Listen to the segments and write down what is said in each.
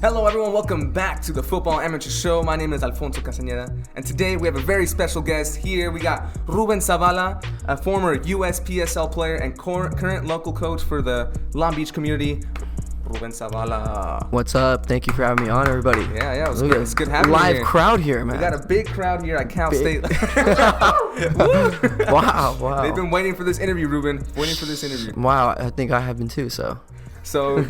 Hello everyone, welcome back to the Football Amateur Show. My name is Alfonso Castañeda, and today we have a very special guest here. We got Ruben Zavala, a former USPSL player and current local coach for the Long Beach community. Ruben Zavala. What's up? Thank you for having me on, everybody. Yeah, it was good. It's good having you live here. crowd here, man. We got a big crowd here at Cal State. Wow. They've been waiting for this interview, Ruben. Waiting for this interview. Wow, I think I have been too, so. So,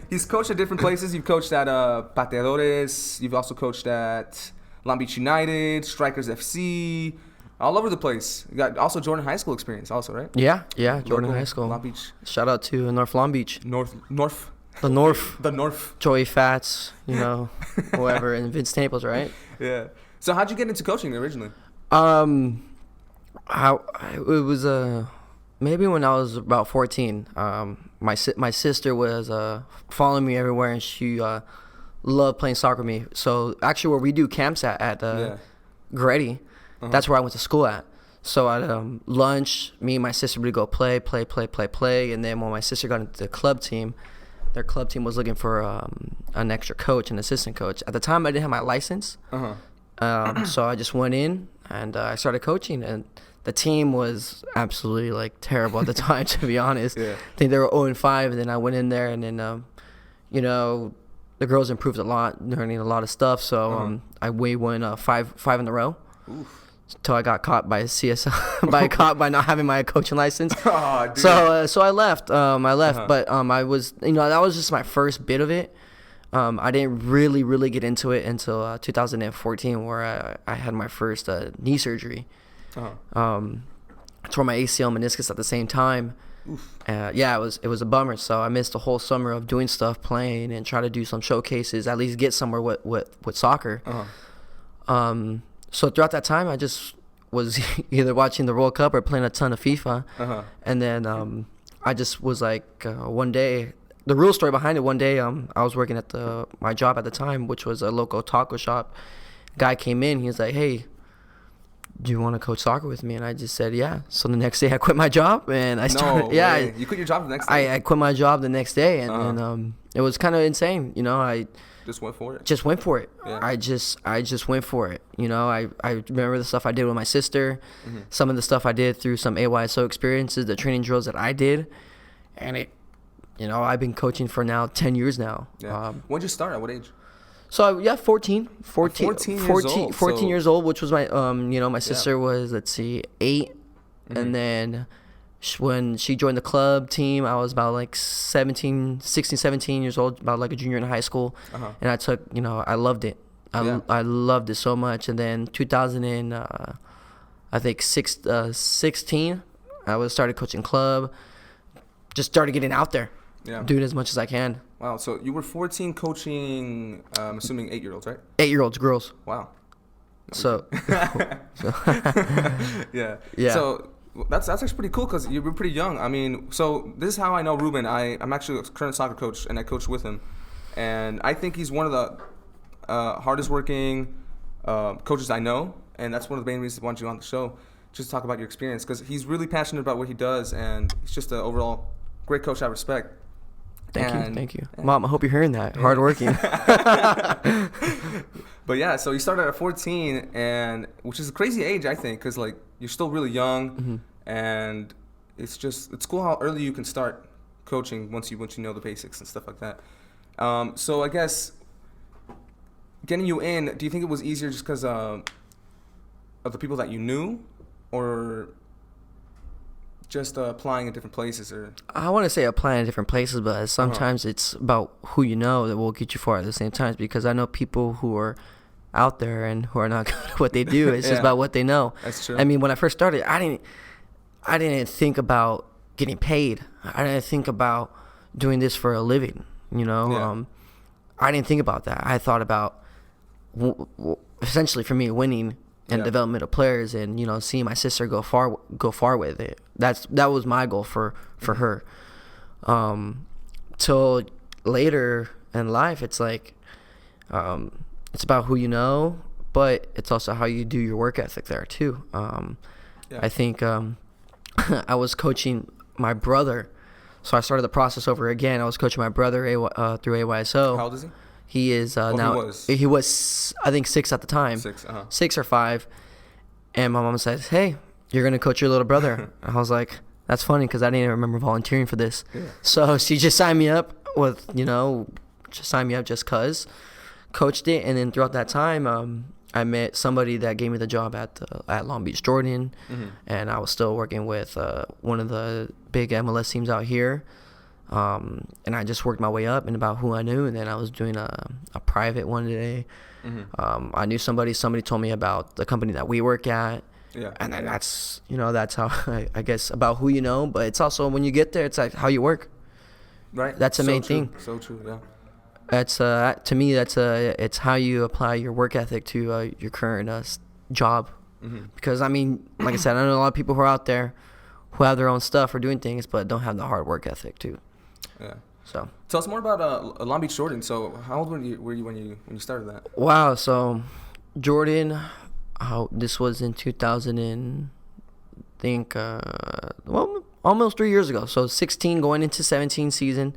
he's coached at different places. You've coached at Pateadores. You've also coached at Long Beach United, Strikers FC, all over the place. You got also Jordan High School experience also, right? Yeah, Jordan Local High School. Long Beach. Shout out to North Long Beach. North. The North. The North. Joey Fats, whoever, and Vince Staples, right? Yeah. So how'd you get into coaching originally? It was maybe when I was about 14. My sister was following me everywhere, and she loved playing soccer with me. So actually, where we do camps at Goretti, that's where I went to school at. So at lunch, me and my sister would go play, and then when my sister got into the club team, their club team was looking for an extra coach, an assistant coach. At the time, I didn't have my license, so I just went in and I started coaching, and the team was absolutely terrible at the time, to be honest. Yeah. I think they were 0-5, and then I went in there, and then the girls improved a lot, learning a lot of stuff. So we won five in a row. Oof. Until I got caught by CSL by not having my coaching license. Oh, so I left. But I was that was just my first bit of it. I didn't really get into it until 2014, where I had my first knee surgery. Tore my ACL meniscus at the same time. It was a bummer. So I missed a whole summer of doing stuff, playing, and try to do some showcases, at least get somewhere with soccer. So throughout that time, I just was either watching the World Cup or playing a ton of FIFA. And then I just was one day, the real story behind it, one day I was working at my job at the time, which was a local taco shop. Guy came in, he was like, "Hey, do you want to coach soccer with me?" And I just said, yeah. So the next day I quit my job, and I started. You quit your job the next day? I quit my job the next day, and it was kind of insane. I just went for it. Yeah. I just went for it. I remember the stuff I did with my sister, some of the stuff I did through some AYSO experiences, the training drills that I did, and I've been coaching for now 10 years now. Yeah. When did you start? At what age? So 14 years old, which was my my sister was 8, and then when she joined the club team, I was about 16, 17 years old, about a junior in high school, and I took I loved it. I loved it so much. And then 2016, I started coaching club, just started getting out there, doing as much as I can. Wow, so you were 14 coaching, I'm assuming 8-year-olds, right? 8-year-olds, girls. Wow. So yeah. So that's actually pretty cool because you were pretty young. I mean, so this is how I know Ruben. I'm actually a current soccer coach, and I coach with him. And I think he's one of the hardest working coaches I know, and that's one of the main reasons I want you on the show, just to talk about your experience, because he's really passionate about what he does, and he's just an overall great coach I respect. Thank you. Mom, I hope you're hearing that. Hardworking. But yeah, so you started at 14, and which is a crazy age, I think, because you're still really young, and it's cool how early you can start coaching once you know the basics and stuff like that. So I guess getting you in, do you think it was easier just because of the people that you knew, or just applying at different places? Or I want to say applying at different places, but sometimes it's about who you know that will get you far at the same time, because I know people who are out there and who are not good at what they do. It's just about what they know. That's true. I mean, when I first started, I didn't think about getting paid. I didn't think about doing this for a living, I didn't think about that. I thought about essentially for me winning and development of players, and seeing my sister go far with it. That was my goal for her. Till later in life, it's it's about who you know, but it's also how you do your work ethic there too. I think I was coaching my brother, so I started the process over again. I was coaching my brother through AYSO. How old is he? He is now. He was, I think, 6 at the time. 6 or 5. And my mom said, "Hey, you're gonna coach your little brother." I was like, "That's funny," because I didn't even remember volunteering for this. Yeah. So she just signed me up just cause, coached it, and then throughout that time, I met somebody that gave me the job at Long Beach Jordan, and I was still working with one of the big MLS teams out here. And I just worked my way up and about who I knew, and then I was doing a private one today. I knew somebody told me about the company that we work at. Yeah. And then that's how I guess about who you know, but it's also when you get there, it's like how you work. Right. That's the main thing. So true, yeah. That's to me, it's how you apply your work ethic to your current job. Because I mean, like I said, I know a lot of people who are out there who have their own stuff or doing things, but don't have the hard work ethic too. Yeah. So tell us more about Long Beach Jordan. So how old were you when you started that? Wow. So Jordan, this was in 2000 and think almost 3 years ago. So 16 going into 17 season.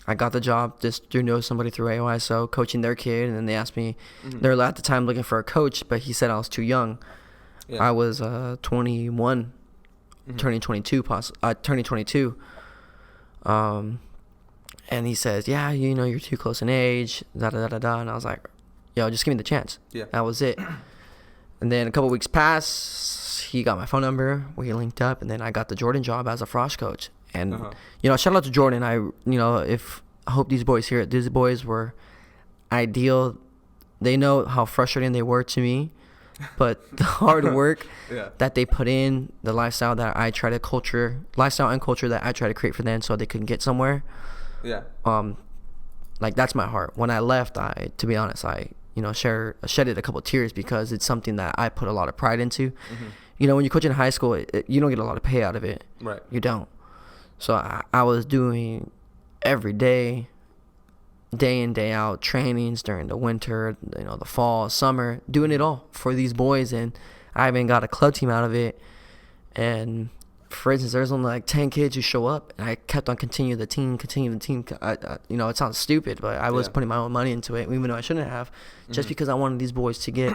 I got the job just through somebody through AYSO coaching their kid, and then they asked me. They were at the time looking for a coach, but he said I was too young. Yeah. I was 21, turning 22, turning 22. And he says, "Yeah, you're too close in age, da da da da da." And I was like, "Yo, just give me the chance." Yeah. That was it. And then a couple weeks passed. He got my phone number. We linked up, and then I got the Jordan job as a Frosh coach. And shout out to Jordan. I hope these boys hear it. These boys were ideal. They know how frustrating they were to me, but the hard work that they put in, the lifestyle that I try to lifestyle and culture that I try to create for them, so they can get somewhere. Yeah. Like that's my heart. When I left, to be honest, I shedded a couple of tears because it's something that I put a lot of pride into. When you coach in high school, you don't get a lot of pay out of it. Right. You don't. So I was doing every day in, day out, trainings during the winter, the fall, summer, doing it all for these boys. And I even got a club team out of it. And for instance, there's only like 10 kids who show up, and I kept on continuing the team. It sounds stupid, but I was putting my own money into it, even though I shouldn't have, just because I wanted these boys to get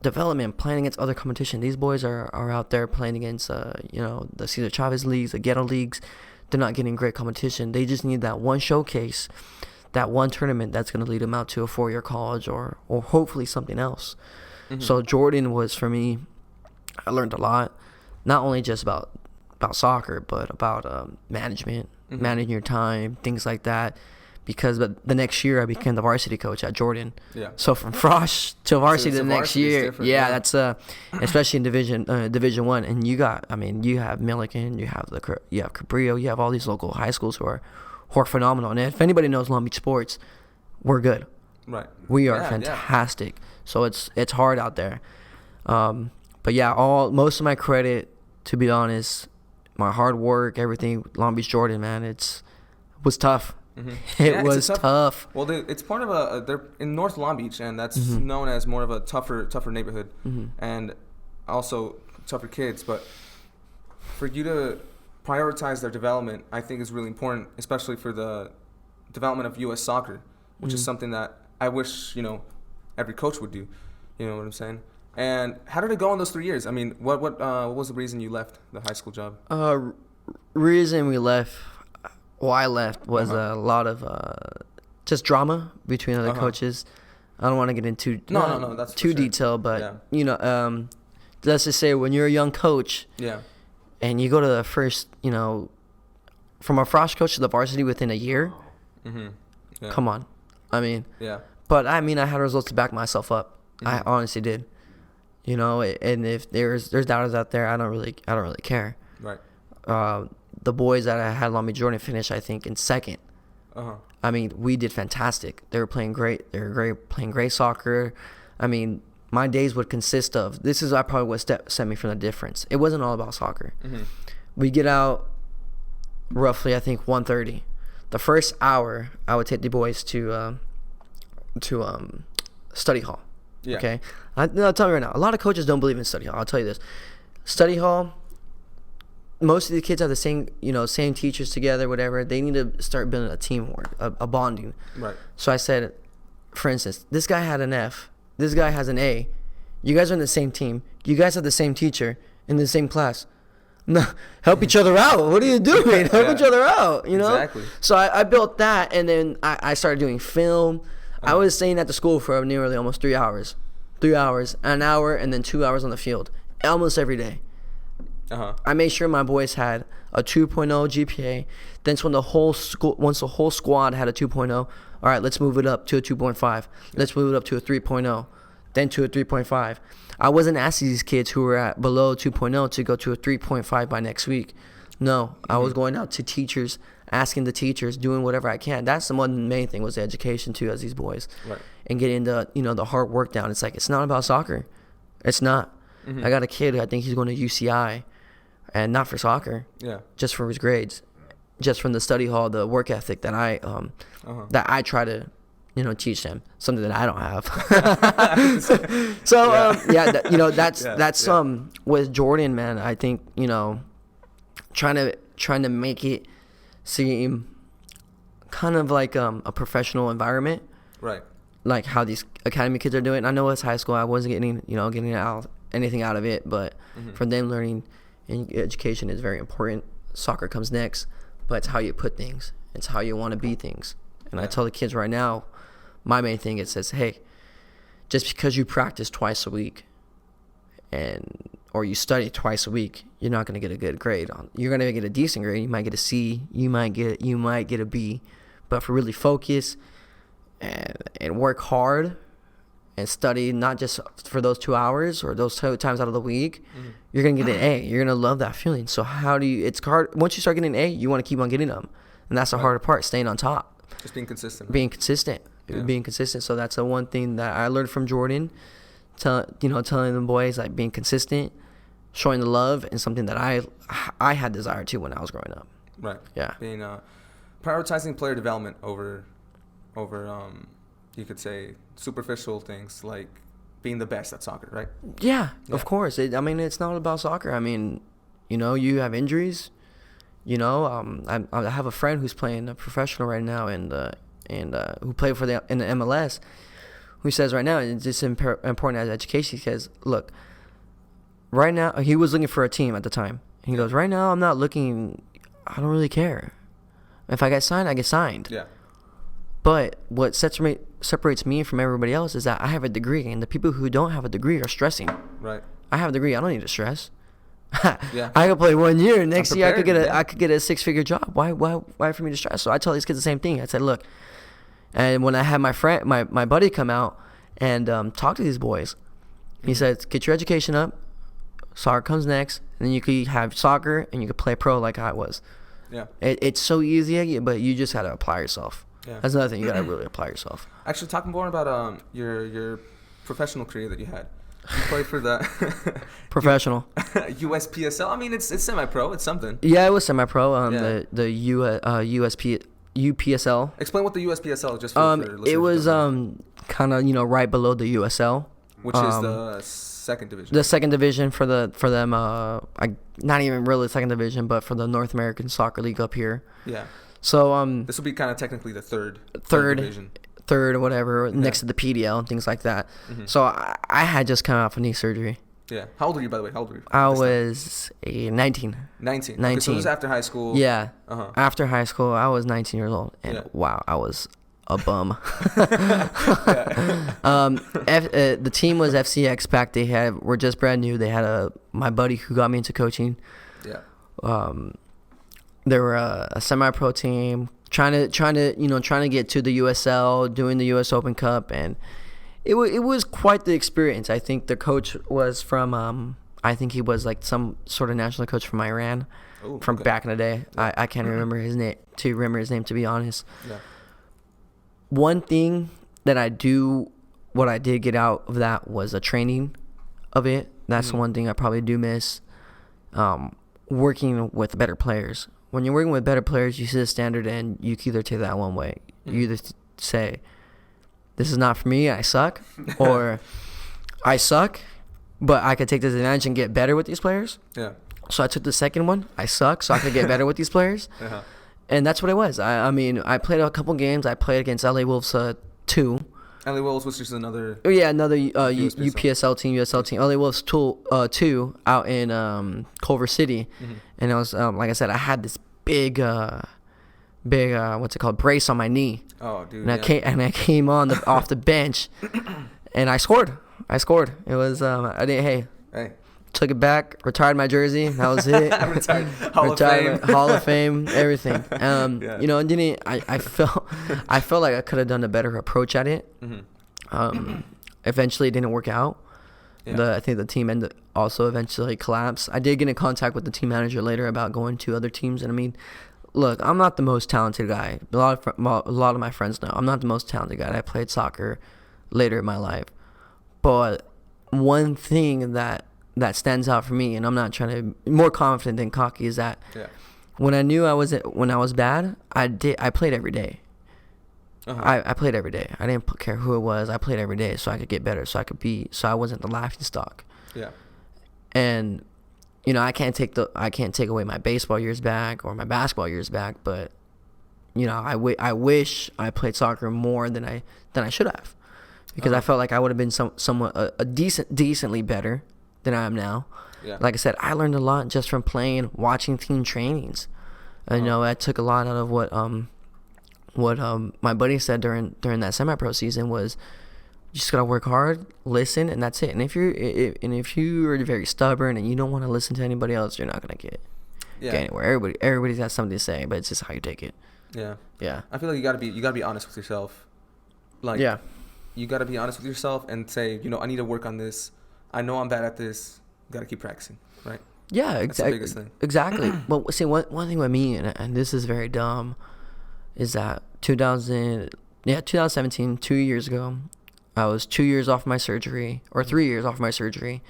development, playing against other competition. These boys are out there playing against the Cesar Chavez leagues, the ghetto leagues. They're not getting great competition. They just need that one showcase, that one tournament that's going to lead them out to a 4-year college or hopefully something else. So Jordan was, for me, I learned a lot, not only just about soccer, but about management, managing your time, things like that. Because the next year I became the varsity coach at Jordan. Yeah. So from Frosh to varsity the next year, that's especially in Division 1. And you have Milliken, you have Cabrillo, you have all these local high schools who are phenomenal. And if anybody knows Long Beach sports, we're good. Right. We are fantastic. Yeah. So it's hard out there. But yeah, most of my credit, to be honest, my hard work, everything, Long Beach Jordan, man, was tough. It was tough. Well, it's part of they're in North Long Beach, and that's known as more of a tougher neighborhood, and also tougher kids. But for you to prioritize their development, I think is really important, especially for the development of U.S. soccer, which is something that I wish every coach would do. You know what I'm saying? And how did it go in those 3 years? I mean, what was the reason you left the high school job? Reason we left. Well, I left was a lot of just drama between other coaches. I don't want to get into that's too detailed, but let's just say when you're a young coach, and you go to the first, from a Frosh coach to the varsity within a year. Come on, but I had results to back myself up. I honestly did, and if there's doubters out there, I don't really care. Right. The boys that I had Long Beach Jordan finish, I think, in second. We did fantastic. They were playing great. They were playing great soccer. My days would consist of, this is probably what set me from the difference. It wasn't all about soccer. We get out roughly, I think, 1:30. The first hour, I would take the boys to study hall. Yeah. Okay? I'll tell you right now, a lot of coaches don't believe in study hall. I'll tell you this. Study hall, most of the kids have the same teachers together, whatever. They need to start building a teamwork, a bonding. Right. So I said, for instance, this guy had an F, this guy has an A. You guys are in the same team. You guys have the same teacher in the same class. No, help each other out. What are you doing? Help each other out, you know? Exactly. So I built that, and then I started doing film. I was staying at the school for nearly almost 3 hours. 3 hours, an hour, and then 2 hours on the field. Almost every day. I made sure my boys had a 2.0 GPA. Then once the whole squad had a 2.0, all right, let's move it up to a 2.5. Let's move it up to a 3.0, then to a 3.5. I wasn't asking these kids who were at below 2.0 to go to a 3.5 by next week. No, I was going out to teachers, asking the teachers, doing whatever I can. That's the one main thing, was the education too, as these boys, right. And getting the hard work down. It's like, it's not about soccer. It's not. I got a kid who I think he's going to UCI, and not for soccer. Yeah. Just for his grades, just from the study hall, the work ethic that I try to teach them, something that I don't have. So with Jordan, man, I think trying to make it seem kind of like a professional environment, right? Like how these academy kids are doing. I know it's high school. I wasn't getting anything out of it, but for them, learning and education is very important. Soccer comes next, but it's how you put things. It's how you want to be things. And I tell the kids right now, my main thing, it says, hey, just because you practice twice a week or you study twice a week, you're not going to get a good grade. You're going to get a decent grade. You might get a C. You might get a B. But if you really focus and work hard and study, not just for those 2 hours or those 2 times out of the week, you're going to get an A. You're going to love that feeling. So it's hard. Once you start getting an A, you want to keep on getting them. And that's the harder part, staying on top. Just being consistent. Being consistent. Yeah. Being consistent. So that's the one thing that I learned from Jordan. Telling the boys, like, being consistent, showing the love, and something that I had desire to when I was growing up. Right. Yeah. Being prioritizing player development over you could say superficial things like being the best at soccer, right? Yeah. Of course. It's not about soccer. You have injuries. I have a friend who's playing professional right now, and who played in the MLS, who says right now it's just important as education, because look, right now he was looking for a team at the time. He goes, right now I'm not looking. I don't really care. If I get signed, I get signed. Yeah. But what separates me from everybody else is that I have a degree, and the people who don't have a degree are stressing. Right. I have a degree. I don't need to stress. Yeah. I could play 1 year. Next year I could get a 6-figure job. Why for me to stress? So I tell these kids the same thing. I said, look, and when I had my friend, my buddy come out and talk to these boys, he says, get your education up. Soccer comes next, and then you could have soccer and you could play pro like I was. Yeah. It's so easy, but you just got to apply yourself. Yeah. That's another thing. You got to really apply yourself. Actually, talking more about your professional career that you had. You played for the professional USPSL. It's semi-pro. It's something. Yeah, it was semi-pro. The UPSL. Explain what the USPSL is, just for listeners. It was kind of right below the USL, which is the second division. The second division for them. Not even really second division, but for the North American Soccer League up here. Yeah. So this would be kind of technically the third division. Third or whatever, next to the PDL and things like that. So I had just come out for knee surgery. Yeah. How old were you, by the way? How old were you? I was 19. 19. Okay, so it was after high school. Yeah. After high school, I was 19 years old. And wow, I was a bum. The team was FC Expact. Were just brand new. They had my buddy who got me into coaching. Yeah. They were a semi-pro team, trying to get to the USL, doing the US Open Cup, and it was quite the experience. I think the coach was from I think he was like some sort of national coach from Iran, back in the day. Yeah. I can't remember his name to be honest. Yeah. One thing that what I did get out of that was a training of it. That's the one thing I probably do miss. Working with better players. When you're working with better players, you see the standard, and you can either take that one way. You either say, this is not for me, I suck, or I suck, but I could take this advantage and get better with these players. Yeah. So I took the second one. I suck, so I could get better with these players. Uh-huh. And that's what it was. I mean, I played a couple games. I played against LA Wolves 2. LA Wolves was just another. Oh yeah, another USPSL. UPSL team, USL team. LA Wolves 2 out in Culver City, and it was like I said, I had this big what's it called, brace on my knee. Oh, dude. And I came on off the bench, and I scored. It was Hey. Took it back, retired my jersey. That was it. Retired. Hall of Fame, everything. You know, I felt like I could have done a better approach at it. Eventually, it didn't work out. Yeah. I think the team also eventually collapsed. I did get in contact with the team manager later about going to other teams, and I mean, look, I'm not the most talented guy. A lot of my friends know I'm not the most talented guy. I played soccer later in my life, but one thing that stands out for me, and I'm not trying to be more confident than cocky, is that when I knew when I was bad, I played every day. I played every day. I didn't care who it was. I played every day so I could get better, so I wasn't the laughing stock. Yeah. And you know, I can't take away my baseball years back or my basketball years back, but you know, I wish I played soccer more than I should have, because I felt like I would have been somewhat decently better than I am now. Yeah. Like I said, I learned a lot just from playing, watching team trainings. You know, I took a lot out of what my buddy said during that semi-pro season was, you just gotta work hard, listen, and that's it. And if you're very stubborn and you don't want to listen to anybody else, you're not gonna get anywhere. Everybody's got something to say, but it's just how you take it. Yeah. I feel like you gotta be honest with yourself. Like, you gotta be honest with yourself and say, you know, I need to work on this. I know I'm bad at this. Gotta keep practicing, right? Yeah, exactly. That's the biggest thing. Exactly. But see, one thing with me, and this is very dumb, is that 2017, 2 years ago, I was 2 years off my surgery, or 3 years off my surgery,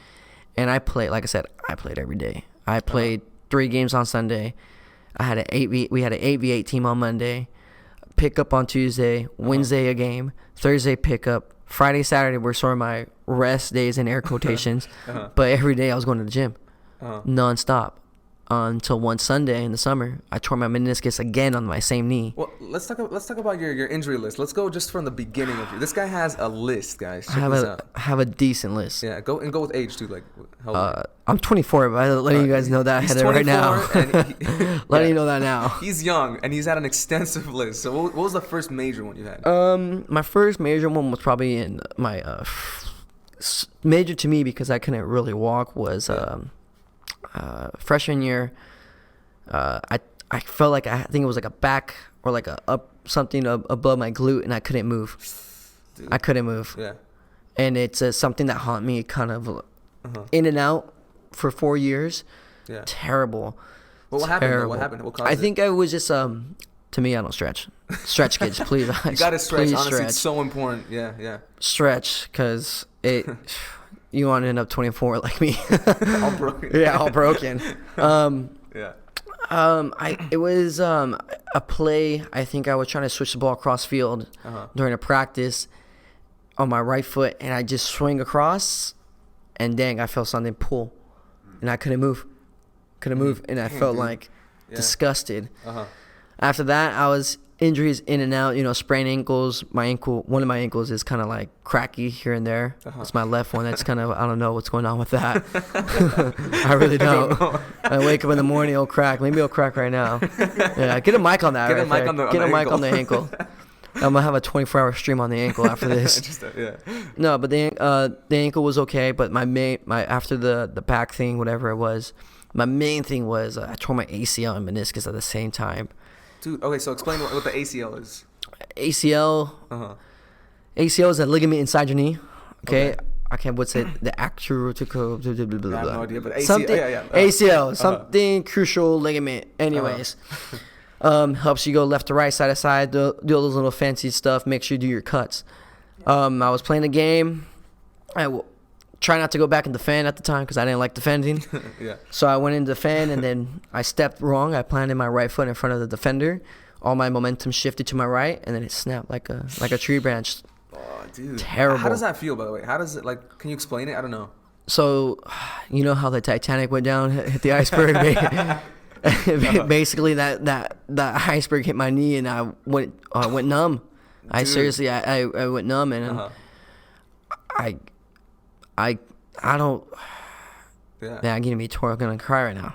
and I played. Like I said, I played every day. I played 3 games on Sunday. We had an 8v8 team on Monday. Pickup on Tuesday. Wednesday a game. Thursday pickup. Friday, Saturday were sort of my rest days in air quotations, but every day I was going to the gym, nonstop, until one Sunday in the summer I tore my meniscus again on my same knee. Well, let's talk about your injury list. Let's go just from the beginning of you. This guy has a list, guys. I have a decent list. Yeah, go with age too. Like, how old are you? I'm 24, but I'm letting you guys know that ahead right now. Letting you know that now. He's young and he's had an extensive list. So what was the first major one you had? My first major one was probably in my major to me, because I couldn't really walk, was freshman year. I felt like I think it was like a back or like a up something above my glute, and I couldn't move. Dude. I couldn't move. Yeah. And it's something that haunted me kind of in and out for 4 years. Yeah. Terrible. Well, what happened? What happened? What caused it? I think I was just to me, I don't stretch. Stretch, kids, please. You gotta stretch. Honestly, stretch. It's so important. Yeah. Stretch, because you want to end up 24 like me. All broken. Yeah, all broken. Yeah. It was a play. I think I was trying to switch the ball across field during a practice on my right foot, and I just swing across, and dang, I felt something pull, and I couldn't move, and I felt like disgusted. After that, I was injuries in and out, you know, sprained ankles. One of my ankles is kind of like cracky here and there. It's my left one. That's kind of, I don't know what's going on with that. I really don't. I wake up in the morning, it'll crack. Maybe it'll crack right now. Yeah, get a mic on that. Get a mic on the ankle. I'm gonna have a 24-hour stream on the ankle after this. No, but the ankle was okay. But my after the back thing, whatever it was, my main thing was I tore my ACL and meniscus at the same time. Dude, okay, so explain what the ACL is. ACL is a ligament inside your knee. Okay. I can't. What's it? The actual. I have no idea, but ACL. Something, ACL. Something crucial ligament. Anyways, helps you go left to right, side to side. Do all those little fancy stuff. Make sure you do your cuts. I was playing a game. I try not to go back and defend at the time because I didn't like defending. So I went in to defend, and then I stepped wrong. I planted my right foot in front of the defender. All my momentum shifted to my right, and then it snapped like a tree branch. Oh, dude. Terrible. How does that feel, by the way? How does it, like, can you explain it? I don't know. So, you know how the Titanic went down, hit the iceberg. Basically, that iceberg hit my knee, and I went numb. I seriously, I went numb, and I don't. Yeah. Yeah, I'm gonna cry right now.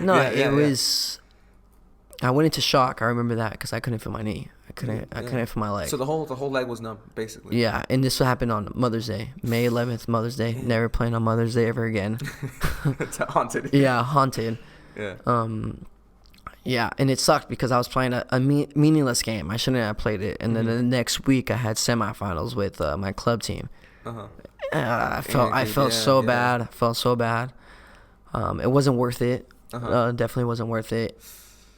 No, it was. I went into shock. I remember that because I couldn't feel my knee. I couldn't feel my leg. So the whole leg was numb, basically. Yeah, and this happened on Mother's Day, May 11th, Mother's Day. Never playing on Mother's Day ever again. It's haunted. Yeah, haunted. Yeah. Yeah, and it sucked because I was playing a meaningless game. I shouldn't have played it. And then the next week I had semifinals with my club team. I felt so bad. I felt so bad. It wasn't worth it. Definitely wasn't worth it.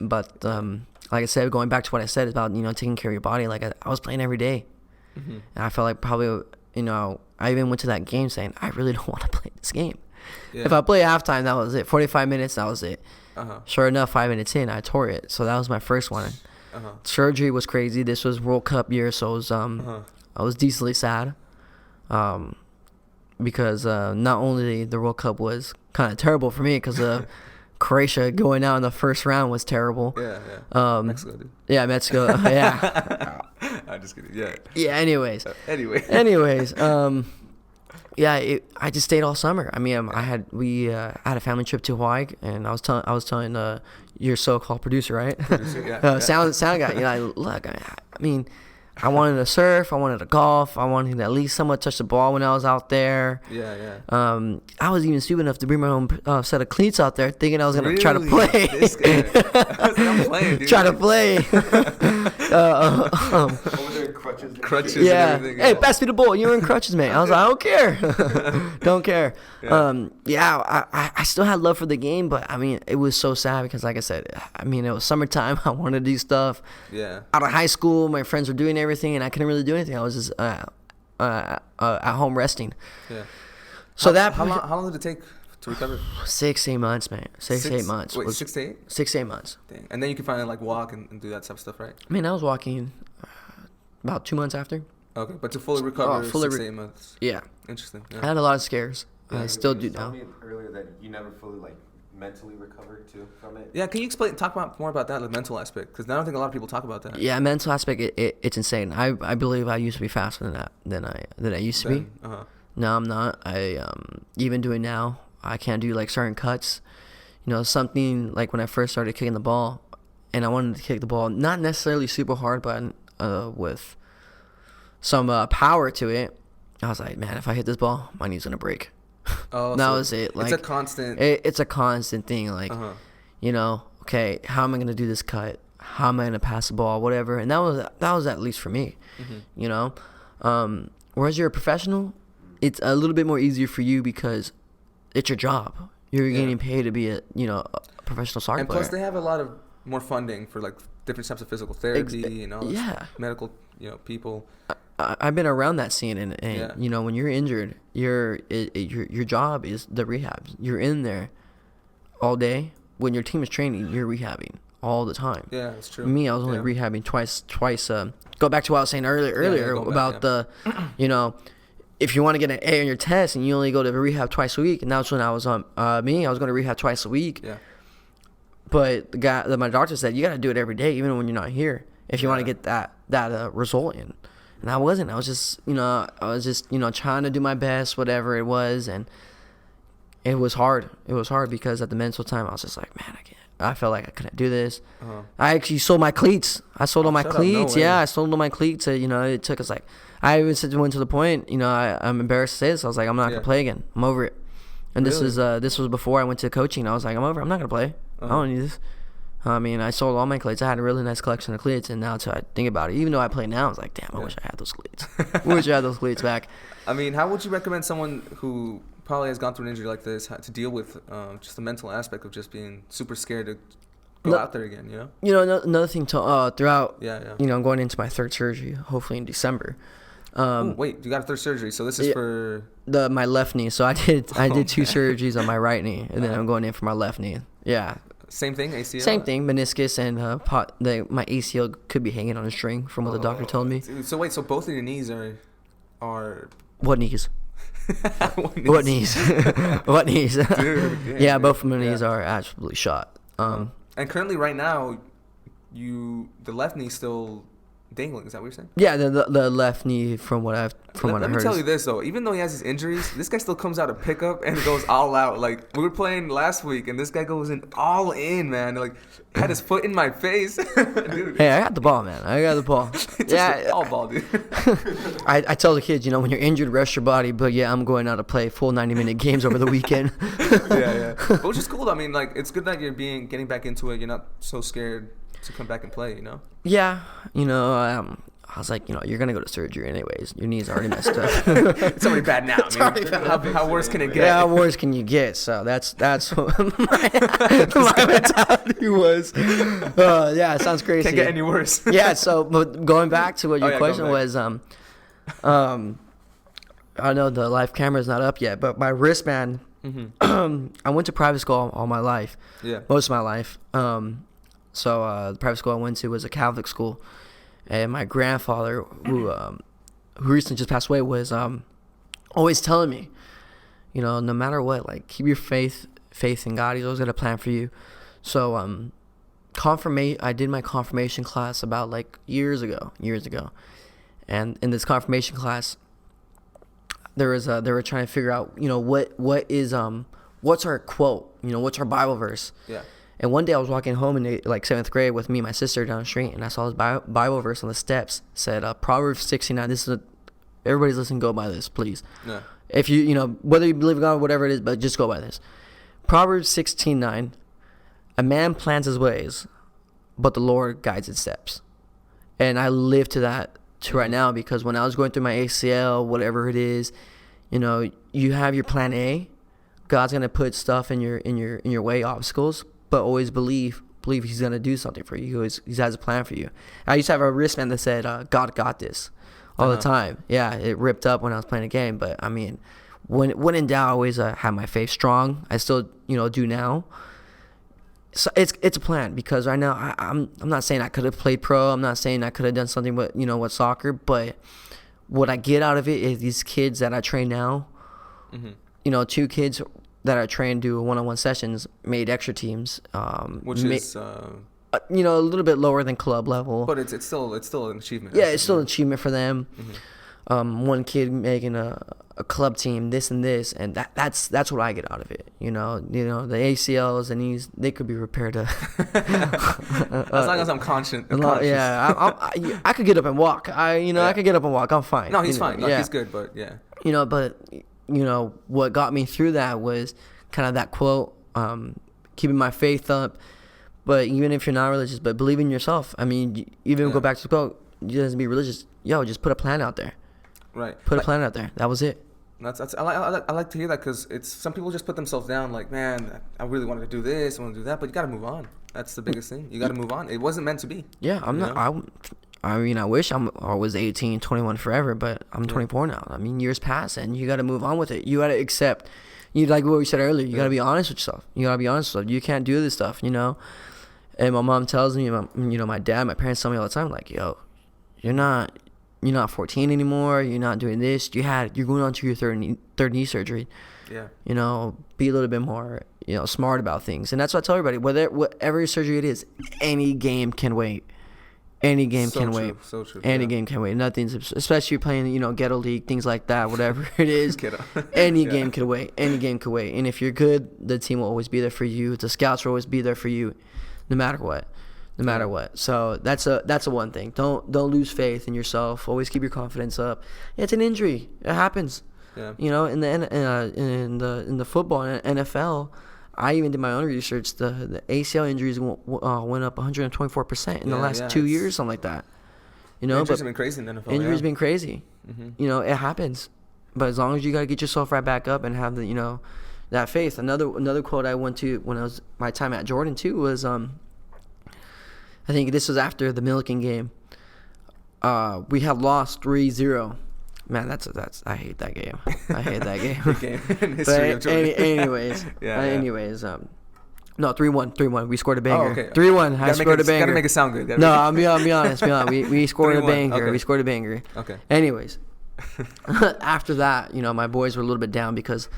But like I said, going back to what I said about taking care of your body, like I was playing every day, and I felt like probably I even went to that game saying I really don't want to play this game. Yeah. If I play halftime, that was it. 45 minutes, that was it. Sure enough, 5 minutes in, I tore it. So that was my first one. Surgery was crazy. This was World Cup year, so it was I was decently sad. Because not only the World Cup was kind of terrible for me because Croatia going out in the first round was terrible. Yeah. Mexico, dude. Yeah, Mexico. Yeah. I'm just kidding. Yeah. Yeah. Anyways. Yeah. I just stayed all summer. I mean, I had a family trip to Hawaii, and I was telling your so-called producer, right? Yeah. Sound guy. Look. I mean. I wanted to surf. I wanted to golf. I wanted to at least somewhat touch the ball when I was out there. Yeah. I was even stupid enough to bring my own set of cleats out there, thinking I was gonna try to play. This guy. I'm playing, dude. Try to play. Over there, crutches. Yeah. And everything. Hey, pass me the ball. You're in crutches, man. I was like, I don't care. Don't care. Yeah. I still had love for the game, but I mean, it was so sad because, like I said, I mean, it was summertime. I wanted to do stuff. Yeah. Out of high school, my friends were doing everything, and I couldn't really do anything. I was just at home resting. Yeah. So how long did it take to recover? 6-8 months, man. 6-8 months. Wait, 6 to 8? 6-8 months. Dang. And then you can finally like walk and do that type of stuff, right? I mean, I was walking about 2 months after. Okay, but to fully recover, 6 to 8 months. Yeah. Interesting. I had a lot of scares. Yeah, I still do you now. told me earlier that you never fully mentally recovered too from it. Yeah, can you talk more about that, the mental aspect? Because I don't think a lot of people talk about that. Yeah, mental aspect, it's insane. I believe I used to be faster than I used to be. No, I'm not. I even doing now, I can't do like certain cuts. Something like when I first started kicking the ball, and I wanted to kick the ball not necessarily super hard, but with some power to it. I was like, man, if I hit this ball, my knee's gonna break. Oh, that was it. Like, it's a constant. It's a constant thing. Like, okay, how am I gonna do this cut? How am I gonna pass the ball? Whatever. And that was at least for me. Whereas you're a professional, it's a little bit more easier for you because it's your job. You're getting paid to be a professional soccer player. And plus, they have a lot of more funding for like different types of physical therapy and all this medical people. I've been around that scene, and when you're injured, your job is the rehab. You're in there all day. When your team is training, you're rehabbing all the time. Yeah, that's true. Me, I was only rehabbing twice. Go back to what I was saying earlier about the, if you want to get an A on your test and you only go to rehab twice a week, and that's when I was on me. I was going to rehab twice a week. Yeah. But my doctor said you got to do it every day, even when you're not here, if you want to get that result in. And I wasn't. I was just, trying to do my best, whatever it was, and it was hard. It was hard because at the mental time, I was just like, man, I can't. I felt like I couldn't do this. I actually sold my cleats. I sold all my cleats. No, I sold all my cleats. It took us like, I even went to the point, I'm embarrassed to say this. I was like, I'm not going to play again. I'm over it. And this was before I went to coaching. I was like, I'm over. I'm not going to play. I don't need this. I mean, I sold all my cleats. I had a really nice collection of cleats, and now I think about it, even though I play now, I was like, damn, I wish I had those cleats. I wish I had those cleats back. I mean, how would you recommend someone who probably has gone through an injury like this to deal with just the mental aspect of just being super scared to go out there again, another thing to throughout, I'm going into my third surgery, hopefully in December. Wait, you got a third surgery, so this is for my left knee. So I did 2 surgeries on my right knee, and then I'm going in for my left knee. Yeah. Same thing, ACL? Same thing, meniscus and my ACL could be hanging on a string from what the doctor told me. So wait, so both of your knees are What knees? What knees? What knees? Dude, Yeah, both of my yeah. knees are absolutely shot. And currently, right now, the left knee still dangling. Is that what you're saying? Yeah, the left knee from what I Let heard. me tell you this though. Even though he has his injuries, this guy still comes out of pickup and goes all out. Like we were playing last week, and this guy goes in all in, man. Like had his foot in my face, dude. Hey, I got the ball, man. I got the ball. Yeah, all ball, dude. I tell the kids, when you're injured, rest your body. But yeah, I'm going out to play full 90-minute games over the weekend. Yeah. But which is cool. I mean, like it's good that you're getting back into it. You're not so scared to come back and play. Yeah, I was like, you're gonna go to surgery anyways. Your knee's already messed up. It's already bad now. How worse can it get? Yeah, how worse can you get? So that's what my mentality was. Yeah, it sounds crazy. Can't get any worse. Yeah. So, but going back to what your question was, I know the live camera's not up yet, but my wristband. Mm-hmm. I went to private school all my life. Yeah. Most of my life. So the private school I went to was a Catholic school. And my grandfather, who recently just passed away, was always telling me, no matter what, like keep your faith in God. He's always got a plan for you. So I did my confirmation class about like years ago, and in this confirmation class, they were trying to figure out, what's our quote, what's our Bible verse. Yeah. And one day I was walking home in like 7th grade with me and my sister down the street, and I saw this Bible verse on the steps. Said Proverbs 69. Everybody's listening. Go by this, please. Yeah. If you whether you believe in God or whatever it is, but just go by this. Proverbs 16:9. A man plans his ways, but the Lord guides his steps. And I live to that right now, because when I was going through my ACL, whatever it is, you have your plan A. God's gonna put stuff in your way, obstacles. But always believe he's going to do something for you. He has a plan for you. I used to have a wristband that said, God got this, all the time. Yeah, it ripped up when I was playing a game. But, I mean, when in doubt, I always have my faith strong. I still, do now. So it's a plan, because right now I'm not saying I could have played pro. I'm not saying I could have done something with soccer. But what I get out of it is these kids that I train now, 2 kids that I trained do one-on-one sessions, made extra teams. Which is a little bit lower than club level. But it's still an achievement. Yeah, it's still an achievement for them. Mm-hmm. One kid making a club team, this and this, and that's what I get out of it. The ACLs and knees, they could be repaired. As long as I'm conscious. Yeah, I could get up and walk. I could get up and walk. I'm fine. No, he's fine. Like, he's good, but yeah. But what got me through that was kind of that quote, keeping my faith up. But even if you're not religious, but believe in yourself. I mean, go back to the quote, you doesn't be religious. Just put a plan out there. Right. Put a plan out there. That was it. I like to hear that, because some people just put themselves down, like, man, I really wanted to do this, I want to do that, but you got to move on. That's the biggest thing. You got to move on. It wasn't meant to be. Yeah, I wish I was 18, 21 forever, but I'm 24 now. I mean, years pass, and you got to move on with it. You got to accept. Like what we said earlier, you got to be honest with yourself. You can't do this stuff, And my mom tells me, my dad, my parents tell me all the time, like, yo, you're not 14 anymore. You're not doing this. You're going on to your third knee surgery. Yeah. Be a little bit more, smart about things. And that's what I tell everybody. Whatever surgery it is, any game can wait. Any game can wait. So true. Any game can wait. Nothing's, especially playing, ghetto league, things like that, whatever it is. Any game can wait. Any game can wait. And if you're good, the team will always be there for you. The scouts will always be there for you, no matter what. So that's a one thing. Don't lose faith in yourself. Always keep your confidence up. It's an injury. It happens. Yeah. In the football and NFL. I even did my own research. The ACL injuries went up 124% in the last 2 years, something like that. Injuries have been crazy in the NFL. Injuries been crazy. Mm-hmm. It happens, but as long as you gotta get yourself right back up and have the that faith. Another quote I went to when I was my time at Jordan too was I think this was after the Milliken game. We had lost 3-0. Man, that's I hate that game. I hate that game. The game in history of Jordan. Anyways, no, 3-1. We scored a banger. Oh, okay. 3-1. I scored a banger. Gotta make it sound good. No, I'll be honest. We scored a banger. Okay. We scored a banger. Okay. Anyways, After that, my boys were a little bit down because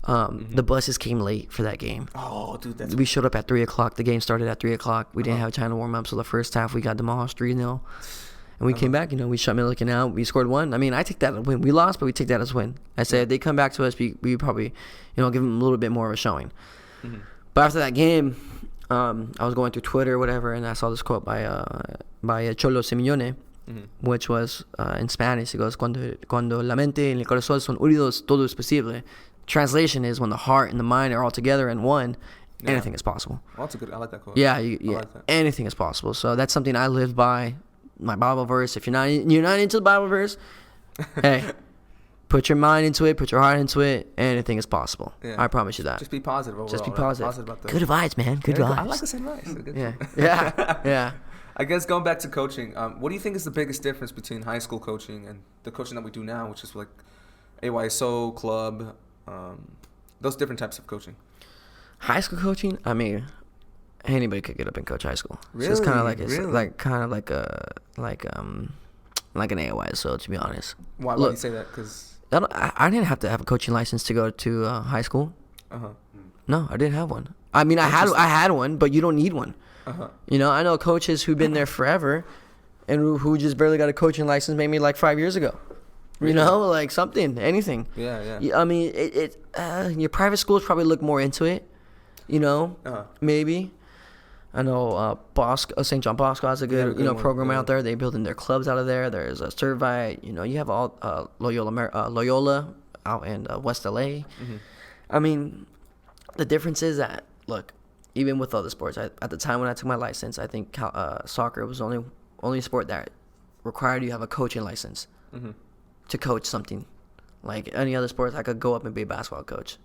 the buses came late for that game. Oh, dude, we showed up at 3:00. The game started at 3:00. We didn't have time to warm up, so the first half we got demolished 3-0. And we came back, we shut Milliken out. We scored one. I mean, I take that as a win. We lost, but we take that as a win. I said if they come back to us, we probably, give them a little bit more of a showing. Mm-hmm. But after that game, I was going through Twitter or whatever, and I saw this quote by Cholo Simeone, which was in Spanish. It goes, cuando la mente y el corazón son unidos, todo es posible. Translation is when the heart and the mind are all together in one, anything is possible. Well, that's a good. I like that quote. Yeah, I like that. Anything is possible. So that's something I live by. My Bible verse. If you're not into the Bible verse, hey, put your mind into it, put your heart into it. Anything is possible. Yeah. I promise you that. Just be positive overall. Just be positive. Right? Positive about good vibes, man. Good vibes. I like the same advice. Yeah. I guess going back to coaching, what do you think is the biggest difference between high school coaching and the coaching that we do now, which is like AYSO, club, those different types of coaching? High school coaching, I mean, anybody could get up and coach high school. Really? So it's kind of like like an AYSO, to be honest. Why do you say that? Because I didn't have to have a coaching license to go to high school. No, I didn't have one. I mean, I had one, but you don't need one. I know coaches who've been there forever and who just barely got a coaching license maybe like 5 years ago. Really? Like anything. Yeah. I mean, your private schools probably look more into it, maybe. I know St. John Bosco has a good program out there. They building their clubs out of there. There's a Servite. You have all Loyola out in West LA. Mm-hmm. I mean, the difference is that, look, even with other sports, at the time when I took my license, I think soccer was only sport that required you to have a coaching license to coach something. Like any other sports, I could go up and be a basketball coach.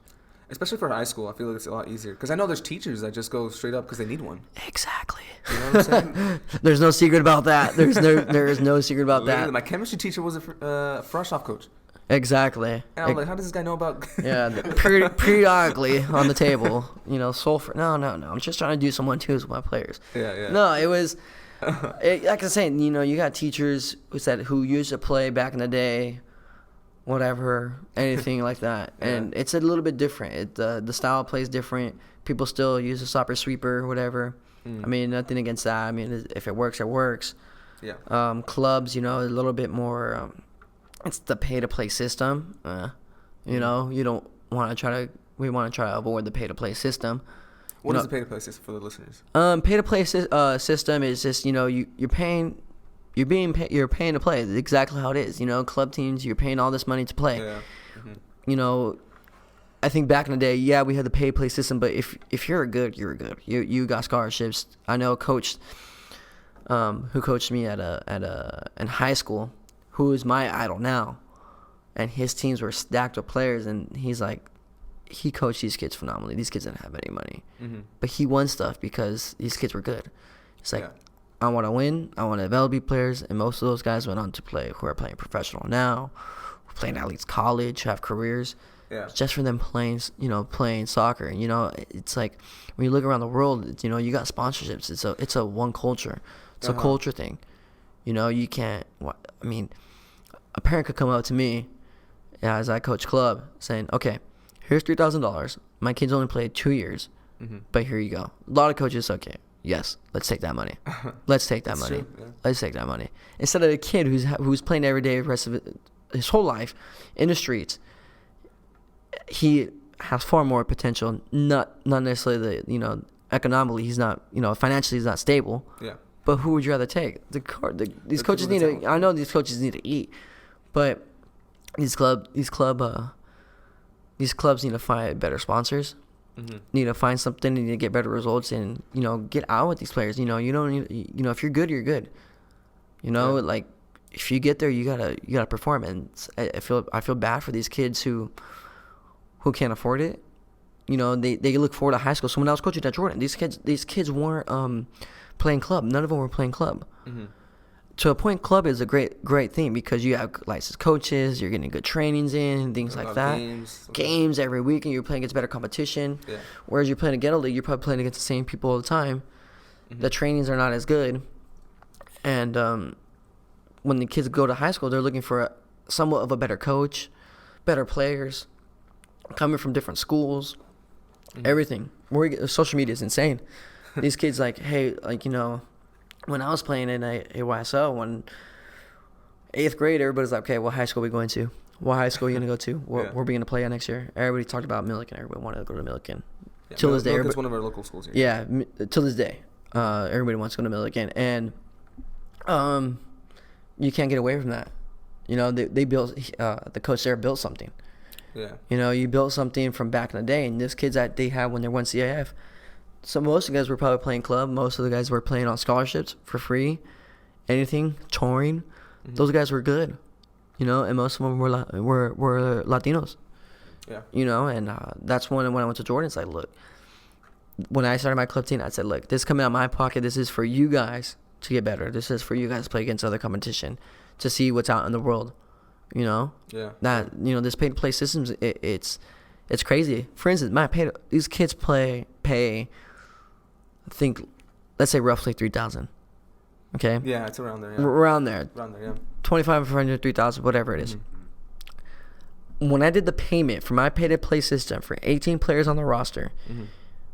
Especially for high school, I feel like it's a lot easier. Because I know there's teachers that just go straight up because they need one. Exactly. You know what I'm saying? There's no secret about that. There is no secret about that. My chemistry teacher was a fresh-off coach. Exactly. And I'm like, how does this guy know about... periodically on the table, sulfur. No. I'm just trying to do some 1-2s with my players. Yeah. No, it was... like I said, you got teachers who used to play back in the day, whatever, anything like that. And it's a little bit different. The style of play is different. People still use a stopper sweeper or whatever. I mean, nothing against that. I mean, if it works, it works. Yeah. Clubs, a little bit more... it's the pay-to-play system. You don't want to try to... We want to try to avoid the pay-to-play system. What is the pay-to-play system for the listeners? Pay-to-play system is just, you're paying... You're paying to play. That's exactly how it is. Club teams, you're paying all this money to play. Yeah. Mm-hmm. I think back in the day, we had the pay-to-play system, but if you're good, you're good. You got scholarships. I know a coach who coached me in high school, who is my idol now, and his teams were stacked with players, and he's like, he coached these kids phenomenally. These kids didn't have any money, but he won stuff because these kids were good. It's like, I want to win. I want to develop players, and most of those guys went on to play, who are playing professional now, who are playing at least college, have careers. Yeah. Just for them playing soccer. It's like when you look around the world, you got sponsorships. It's a one culture. It's a culture thing. You can't. I mean, a parent could come up to me as I coach club saying, "Okay, here's $3,000. My kids only played 2 years, but here you go." A lot of coaches, okay, yes, let's take that money. Let's take that money. True, yeah. Let's take that money instead of a kid who's playing every day the rest of his whole life in the streets. He has far more potential. Not necessarily economically he's not, financially he's not stable. Yeah. But who would you rather take? These coaches need to. I know these coaches need to eat, but these clubs need to find better sponsors. Need to find something. Need to get better results and get out with these players. You don't need. If you're good, you're good. Like if you get there, you gotta perform. And I feel bad for these kids who can't afford it. They look forward to high school. So when I was coaching at Jordan, these kids weren't playing club. None of them were playing club. To a point, club is a great thing because you have licensed coaches, you're getting good trainings in, things like that. Games every week, and you're playing against better competition. Yeah. Whereas you're playing a ghetto league, you're probably playing against the same people all the time. The trainings are not as good. And when the kids go to high school, they're looking for somewhat of a better coach, better players, coming from different schools, everything. Social media is insane. These kids like, hey, like, you know, when I was playing in AYSO, when 8th grade, everybody's like, okay, what high school are we going to? What high school are you going to go to? Where are we going to play at next year? Everybody talked about Milliken. Everybody wanted to go to Milliken. Yeah, Till this day. Milliken's one of our local schools here. Yeah, till this day. Everybody wants to go to Milliken. And you can't get away from that. You know, they built, the coach there built something. Yeah. You know, you built something from back in the day. And those kids that they had when they won CIF, so most of the guys were probably playing club. Most of the guys were playing on scholarships for free. Anything, touring. Those guys were good. You know, and most of them were Latinos. Yeah. You know, and that's when I went to Jordan. It's like, look, when I started my club team, I said, look, this is coming out of my pocket. This is for you guys to get better. This is for you guys to play against other competition, to see what's out in the world. You know, that you know, this pay to play systems, it's crazy. For instance, these kids pay, I think, let's say roughly $3,000. Okay. Yeah, it's around there. Yeah. Around there. Yeah. 2,500, 3,000, whatever it is. When I did the payment for my pay to play system for 18 players on the roster,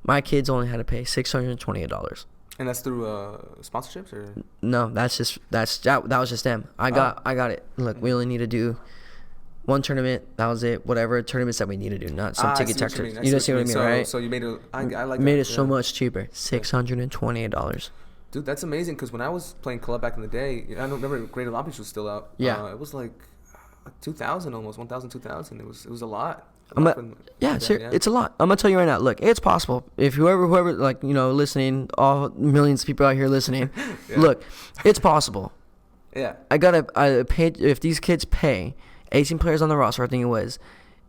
my kids only had to pay $628. And that's through sponsorships, or no? That was just them. I got it. Look, we only need to do one tournament. That was it. Whatever tournaments that we need to do, not some ticket checkers. You see what I mean, right? So you made it. I like made that. it so much cheaper. $628. Dude, that's amazing. Because when I was playing club back in the day, I don't remember Great Olympics was still out. Yeah, it was like 2,000 almost 1,000, 2,000. It was a lot. It's a lot. I'm gonna tell you right now. Look, it's possible. If whoever like, you know, listening, all millions of people out here listening, look, it's possible. Yeah. I paid. If these kids pay 18 players on the roster, I think it was,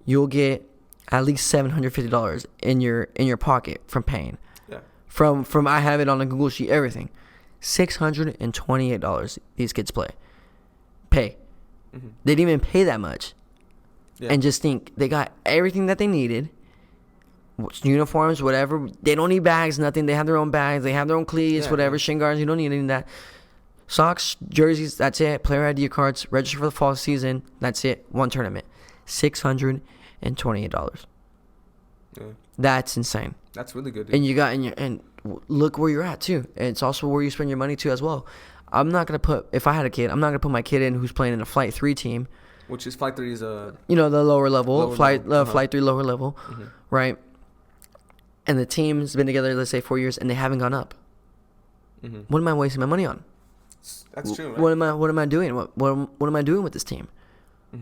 you'll get at least $750 in your pocket from paying. Yeah. From I have it on a Google sheet. Everything, $628. These kids pay. They didn't even pay that much. Yeah. And just think, they got everything that they needed. Uniforms, whatever. They don't need bags, nothing. They have their own bags. They have their own cleats, whatever. Shin guards, you don't need any of that. Socks, jerseys, that's it. Player ID cards, register for the fall season. That's it. One tournament. $628. Yeah. That's insane. That's really good, dude. And you got and look where you're at too. And it's also where you spend your money too as well. I'm not gonna put, if I had a kid, I'm not gonna put my kid in who's playing in a Flight 3 team. Which is Flight 3 is a... You know, the lower level. Flight 3 lower level. Right? And the team's been together, let's say, 4 years, and they haven't gone up. What am I wasting my money on? That's true, right? What am I doing? What am I doing with this team?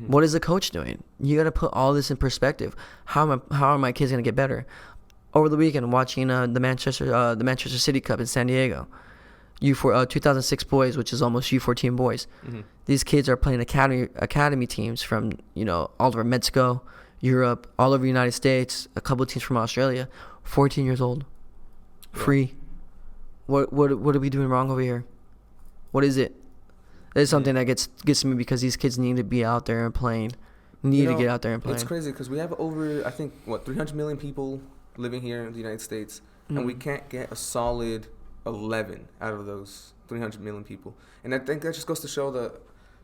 What is the coach doing? You got to put all this in perspective. How are my kids going to get better? Over the weekend, watching the Manchester City Cup in San Diego. 2006 boys, which is almost U14 boys. These kids are playing academy teams from, you know, all over Mexico, Europe, all over the United States, a couple of teams from Australia. 14 years old, free. What are we doing wrong over here? What is it? It's something that gets to me, because these kids need to be out there and playing. To get out there and playing. It's crazy because we have over, I think, 300 million people living here in the United States, and we can't get a solid 11 out of those 300 million people. And I think that just goes to show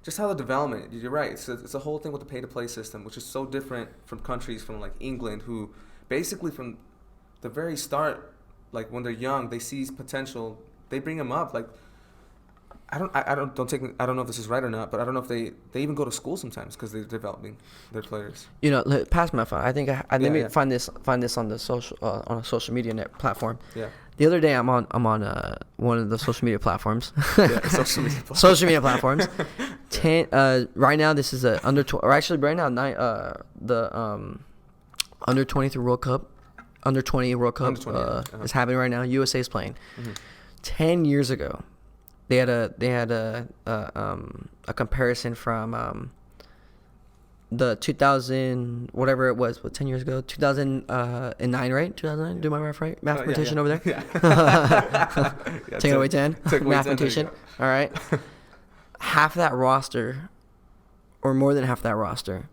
just how the development, you're right, it's a whole thing with the pay-to-play system, which is so different from countries from like England, who basically from the very start, like when they're young, they see potential, they bring them up. Like, I don't know if this is right or not, but I don't know if they even go to school sometimes because they're developing their players. You know, pass my phone. I think let me find this on the social on a social media net platform. Yeah. The other day, I'm on one of the social media platforms. Social media platforms. Social media platforms. Right now, this is a under 20, or actually right now, the under 23 World Cup, under 20 World Cup is happening right now. USA is playing. 10 years ago, they had a comparison from the 2000, whatever it was, 10 years ago, 2009, right? 2009, do my math right? Mathematician over there? Yeah. Take it away 10. Mathematician. All right. Half that roster, or more than half that roster,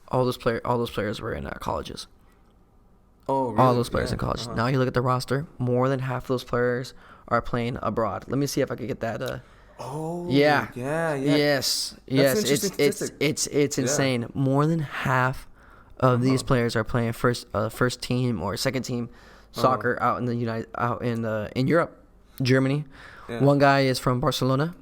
all those players were in colleges. Oh, really? All those players in college. Now you look at the roster, more than half those players are playing abroad. Let me see if I could get that Oh. Yeah. Yeah. Yes. That's Yes. an interesting statistic. It's Yeah. insane. More than half of these Uh-huh. players are playing first team or second team soccer out in in Europe, Germany. Yeah. One guy is from Barcelona,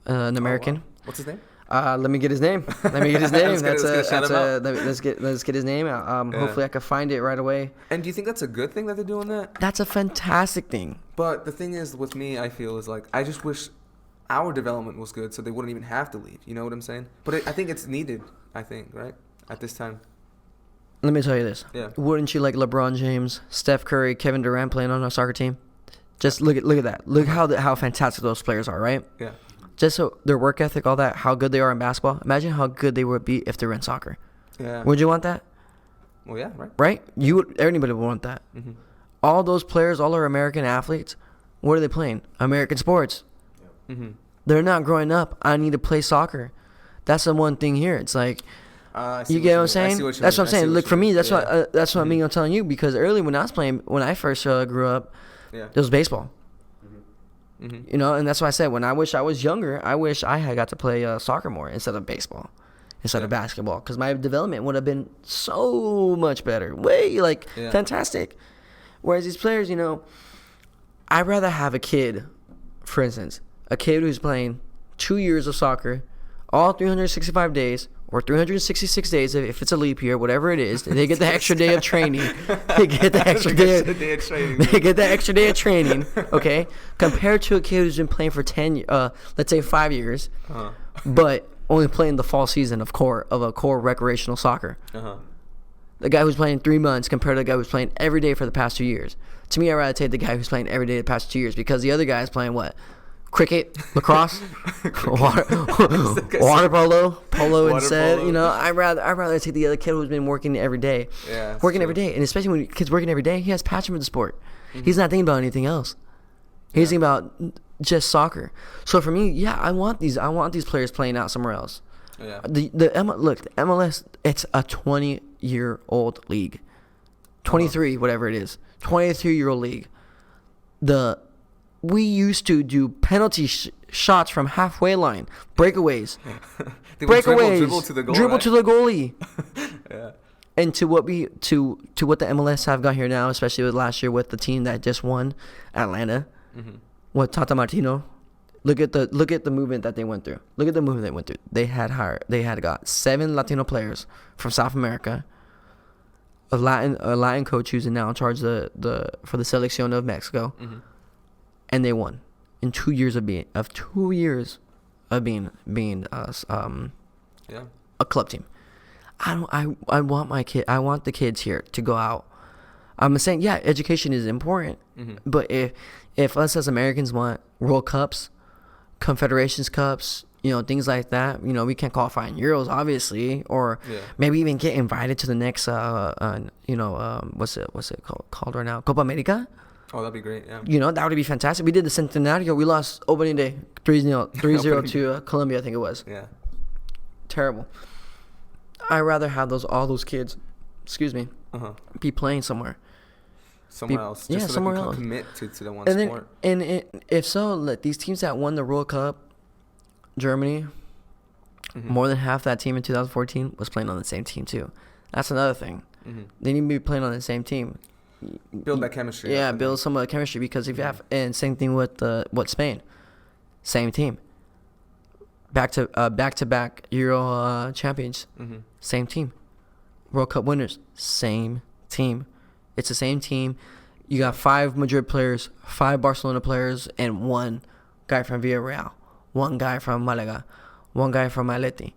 an Oh, American. wow. What's his name? Let me get his name. Let me get his name. Let's get a Let's get his name out. Yeah. Hopefully I can find it right away. And do you think that's a good thing that they're doing that? That's a fantastic thing. But the thing is, with me, I feel is like I just wish our development was good, so they wouldn't even have to leave. You know what I'm saying? But I think it's needed. I think right at this time. Let me tell you this. Yeah. Wouldn't you like LeBron James, Steph Curry, Kevin Durant playing on our soccer team? Just look at that. Look how fantastic those players are, right? Yeah. Just so their work ethic, all that, how good they are in basketball. Imagine how good they would be if they were in soccer. Yeah. Would you want that? Well, yeah. Right. Right? Anybody would want that. Mm-hmm. All those players, all our American athletes, what are they playing? American sports. Mm-hmm. They're not growing up. I need to play soccer. That's the one thing here. It's like, you get what I'm saying? That's what I'm saying. Look, for me, that's what I mean. I'm telling you, because early when I first grew up, Yeah. it was baseball. Mm-hmm. You know, and that's why I said when I wish I was younger, I wish I had got to play soccer more instead of baseball, instead of basketball, because my development would have been so much better, fantastic. Whereas these players, you know, I'd rather have a kid, for instance, a kid who's playing 2 years of soccer, all 365 days, or 366 days if it's a leap year, whatever it is. They get the extra day of training. They get the extra day of training. They get the extra day of training, okay? Compared to a kid who's been playing for 5 years, but only playing the fall season of a core recreational soccer. The guy who's playing 3 months compared to the guy who's playing every day for the past 2 years. To me, I'd rather take the guy who's playing every day the past 2 years, because the other guy is playing what? Cricket, lacrosse, water polo instead. You know, I'd rather take the other kid who's been working every day. Yeah, every day, and especially when kids working every day, he has passion for the sport. Mm-hmm. He's not thinking about anything else. He's thinking about just soccer. So for me, yeah, I want these players playing out somewhere else. Yeah. The MLS, it's a 20-year-old league, 23, whatever it is, 23-year-old league. We used to do penalty shots from halfway line, breakaways, dribble to the goal, to the goalie. Yeah. And to what the MLS have got here now, especially with last year with the team that just won, Atlanta, with Tata Martino. Look at the movement that they went through. They had got 7 Latino players from South America, a Latin coach who's now in charge for the Selección of Mexico. Mm-hmm. And they won in 2 years of being a club team. I want the kids here to go out. I'm saying, yeah, education is important, but if us as Americans want World Cups, Confederations Cups, you know, things like that, you know, we can't qualify in Euros, obviously, or maybe even get invited to the next, what's it called right now, Copa America. Oh, that'd be great, yeah. You know, that would be fantastic. We did the Centenario. We lost opening day 3-0 to Colombia, I think it was. Yeah. Terrible. I'd rather have all those kids, be playing somewhere. Somewhere else. Just so somewhere they can else. Commit to the one sport. If so, these teams that won the World Cup, Germany, more than half that team in 2014 was playing on the same team too. That's another thing. They need to be playing on the same team. Build that chemistry. Yeah, build some of the chemistry, because if you have, and same thing with Spain, same team. Back to back Euro champions, same team. World Cup winners, same team. It's the same team. You got 5 Madrid players, 5 Barcelona players, and 1 guy from Villarreal, 1 guy from Malaga, 1 guy from Atleti.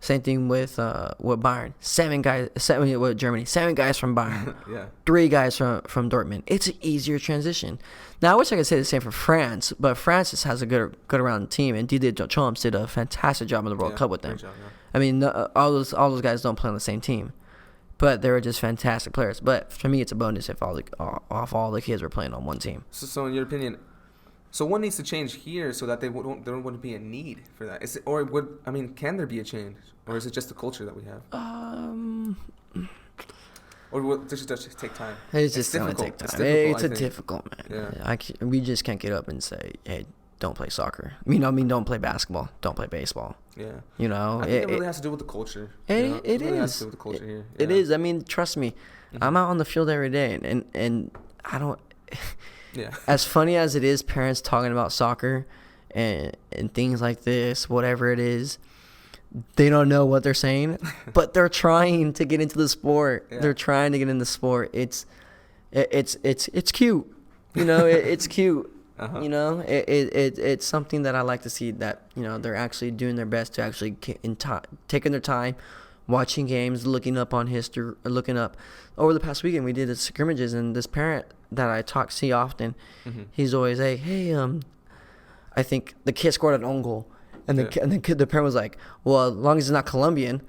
Same thing with Bayern. 7 guys. 7 with Germany. 7 guys from Bayern. 3 guys from Dortmund. It's an easier transition. Now I wish I could say the same for France, but France just has a good around team, and Didier Deschamps did a fantastic job in the World Cup with them. Job, I mean, all those guys don't play on the same team, but they were just fantastic players. But for me, it's a bonus if all the kids were playing on one team. So in your opinion, what needs to change here so that there wouldn't be a need for that? Can there be a change, or is it just the culture that we have? Or does it just take time? It's just going to take time. It's difficult, man. Yeah. We just can't get up and say, hey, don't play soccer. Don't play basketball. Don't play baseball. Yeah. You know, I think it really has to do with the culture. It really has is. to do with the culture here. It Yeah. is. I mean, trust me, I'm out on the field every day, and I don't. Yeah. As funny as it is, parents talking about soccer and things like this, whatever it is, they don't know what they're saying, but they're trying to get into the sport. Yeah. They're trying to get in the sport. It's cute. You know, it's cute. Uh-huh. You know, it's something that I like to see, that, you know, they're actually doing their best to actually taking their time, watching games, looking up on history, looking up. Over the past weekend, we did the scrimmages, and this parent that I see often, he's always like, hey, I think the kid scored an own goal, and the parent was like, well, as long as it's not Colombian.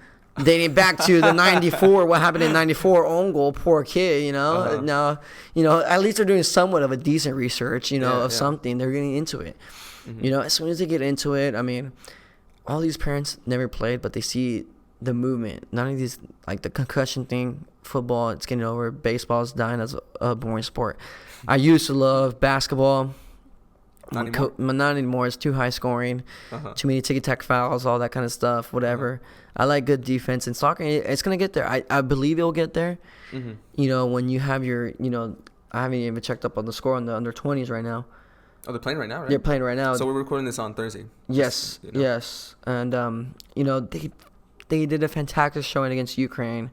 Dating back to the 94, what happened in 94, own goal, poor kid, you know. Uh-huh. Now, you know, at least they're doing somewhat of a decent research, you know, Yeah, of yeah. something. They're getting into it. You know, as soon as they get into it, I mean, all these parents never played, but they see the movement. None of these, like the concussion thing, football, it's getting over. Baseball's dying as a boring sport. I used to love basketball. Not anymore? Not anymore. It's too high scoring, too many ticky-tack fouls, all that kind of stuff, whatever. I like good defense. And soccer, it's going to get there. I believe it'll get there. You know, when you have your, you know, I haven't even checked up on the score on the under-20s right now. Oh, they're playing right now, right? They're playing right now. So we're recording this on Thursday. Yes, Just, you know. yes. And, you know, they did a fantastic showing against Ukraine.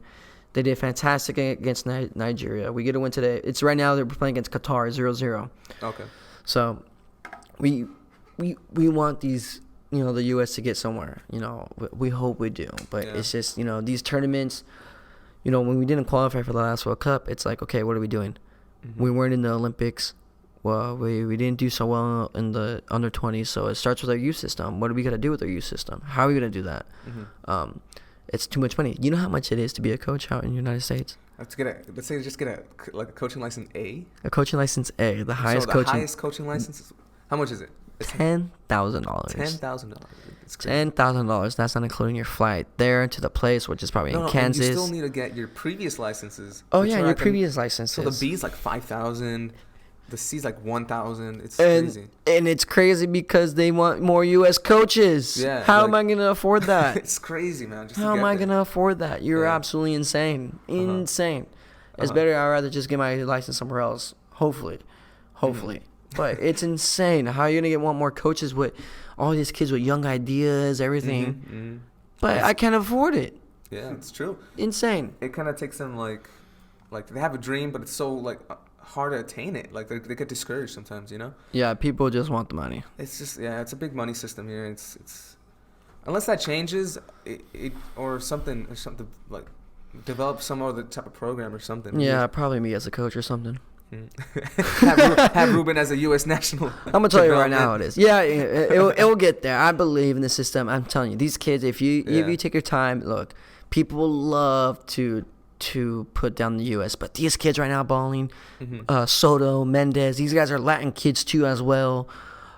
They did fantastic against Nigeria. We get a win today. It's right now they're playing against Qatar, 0-0. Okay. So we want these, you know, the U.S. to get somewhere. You know, we hope we do. But Yeah. it's just, you know, these tournaments, you know, when we didn't qualify for the last World Cup, it's like, okay, what are we doing? We weren't in the Olympics. Well, we didn't do so well in the under 20s. So it starts with our youth system. What are we going to do with our youth system? How are we going to do that? It's too much money. You know how much it is to be a coach out in the United States? Let's just get a coaching license A. A coaching license A, the highest So the highest coaching license is, how much is it? $10,000. $10,000. It's crazy. $10,000. That's not including your flight there to the place, which is probably in Kansas. And you still need to get your previous licenses. Oh which yeah, are your like previous licenses. So the B's like 5,000, the C's like 1,000. It's and, crazy. And it's crazy because they want more U.S. coaches. Yeah, How like- am I gonna afford that? It's crazy, man. Just to How am get I there. gonna afford that? You're Yeah. absolutely insane. Insane. It's Uh-huh. better. I'd rather just get my license somewhere else. Hopefully. But it's insane. How are you gonna want more coaches with all these kids with young ideas, everything? But I can't afford it. Yeah, it's true. Insane. It kind of takes them like they have a dream, but it's so like hard to attain it. Like they get discouraged sometimes, you know. Yeah, people just want the money. It's just it's a big money system here. It's unless that changes, or something like develop some other type of program or something. Yeah, probably me as a coach or something. have Ruben as a U.S. national. I'm gonna tell you right now development. it is. Yeah, it will get there. I believe in the system. I'm telling you, these kids, if you take your time, look, people love to put down the U.S., but these kids right now balling, Soto, Mendez, these guys are Latin kids too as well.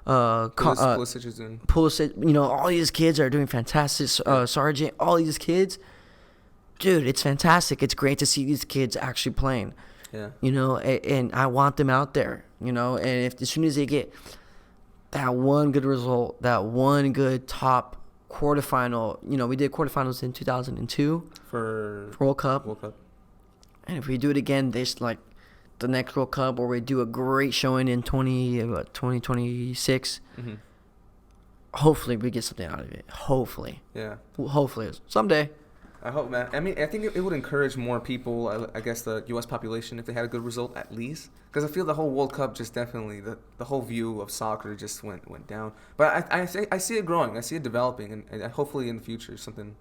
Pulisic is in. Pulisic, you know, all these kids are doing fantastic. Sargent, all these kids, dude, it's fantastic. It's great to see these kids actually playing. Yeah. You know, and I want them out there, you know, and if as soon as they get that one good result, that one good top quarterfinal, you know, we did quarterfinals in 2002 for World Cup. World Cup. And if we do it again, this like the next World Cup, or we do a great showing in 2026, hopefully we get something out of it. Hopefully. Yeah. Hopefully. Someday. I hope, man. I mean, I think it would encourage more people, I guess, the U.S. population, if they had a good result at least. Because I feel the whole World Cup just definitely, the whole view of soccer just went down. But I see it growing. I see it developing. And hopefully in the future something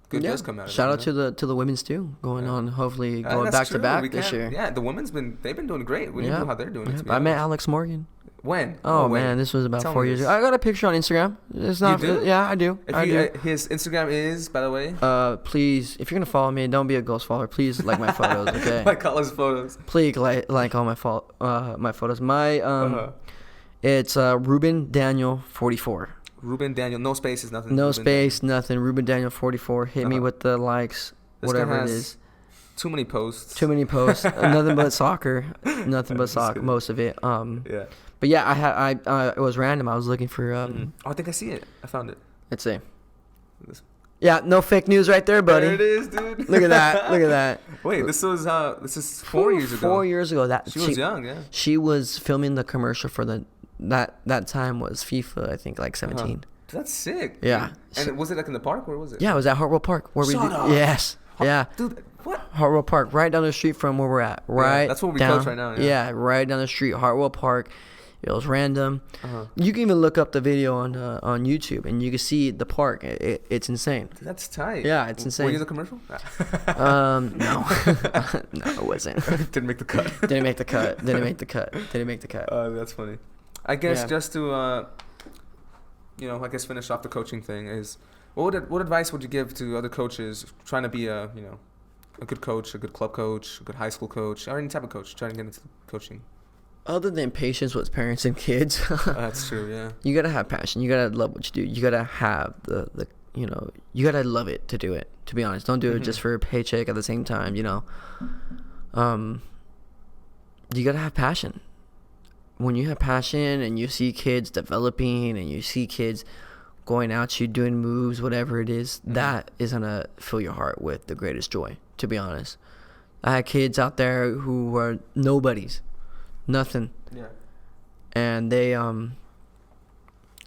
good does come out of it. Shout out to the women's too, going on, hopefully going that's back to true. back We this can't- year. Yeah, the women's they've been doing great. We didn't know how they're doing it, to be I met honest. Alex Morgan. When? Oh, wait. man, this was about Tell 4 me years this. ago. I got a picture on Instagram. It's not. You do? Yeah, I do. His Instagram is, by the way, Please, if you're gonna follow me, don't be a ghost follower. Please like my photos, okay? like college photos. Please like all my my photos. My it's Ruben Daniel 44. Ruben Daniel, no spaces, nothing. No Ruben space, nothing. Ruben Daniel 44. Hit me with the likes, This guy whatever it has is. Too many posts. Too many posts. Nothing but soccer. Nothing but soccer. Most of it. Yeah. But yeah, it was random. I was looking for Oh, I think I see it. I found it. let's see. This- Yeah, no fake news right there, buddy. There it is, dude. Look at that. Look at that. Wait, this is 4 years ago. 4 years ago. That She was young, yeah. She was filming the commercial for that time was FIFA, I think, like 17. That's sick. Yeah. And was it like in the park? Where was it? Yeah, it was at Hartwell Park where Shut we did. up. Yes. Yeah. Dude, what? Hartwell Park, right down the street from where we're at. Right. that's where we down, coach right now, yeah. Yeah, right down the street, Hartwell Park. It was random. Uh-huh. You can even look up the video on YouTube, and you can see the park. It's insane. Dude, that's tight. Yeah, it's insane. Were you in the commercial? No, no, it wasn't. Didn't make the cut. Didn't make the cut. Didn't make the cut. Didn't make the cut. That's funny. I guess Yeah. just to, I guess finish off the coaching thing is, what advice would you give to other coaches trying to be a good coach, a good club coach, a good high school coach, or any type of coach trying to get into coaching? Other than patience with parents and kids, That's true. Yeah. you gotta have passion. You gotta love what you do. You gotta have the you gotta love it to do it. To be honest, don't do it just for a paycheck. At the same time, you gotta have passion. When you have passion and you see kids developing and you see kids going out, you doing moves, whatever it is, that is gonna fill your heart with the greatest joy. To be honest, I had kids out there who were nobodies, nothing, Yeah. and they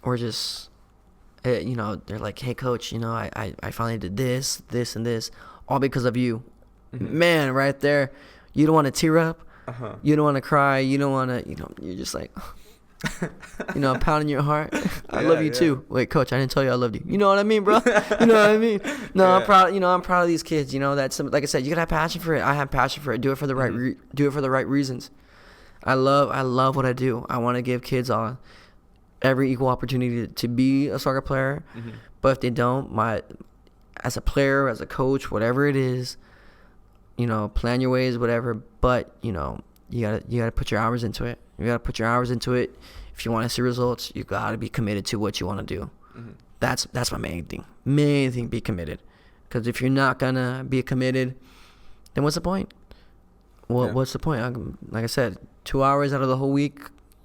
were just, they're like, hey coach, I finally did this, and this, all because of you. Man, right there, you don't want to tear up. Uh-huh. You don't want to cry. You don't want to, you're just like, pounding your heart. I love you too. Wait, coach, I didn't tell you I loved you. You know what I mean, bro? You know what I mean? No, Yeah. I'm proud. I'm proud of these kids. That's, like I said, you gotta have passion for it. I have passion for it. Do it for the right, do it for the right reasons. I love what I do. I want to give kids every equal opportunity to be a soccer player. But if they don't, as a player, as a coach, whatever it is, plan your ways, whatever. But you gotta put your hours into it. You gotta put your hours into it. If you want to see results, you gotta be committed to what you want to do. That's my main thing. Main thing, be committed. Because if you're not gonna be committed, then what's the point? What's the point? Like I said, 2 hours out of the whole week,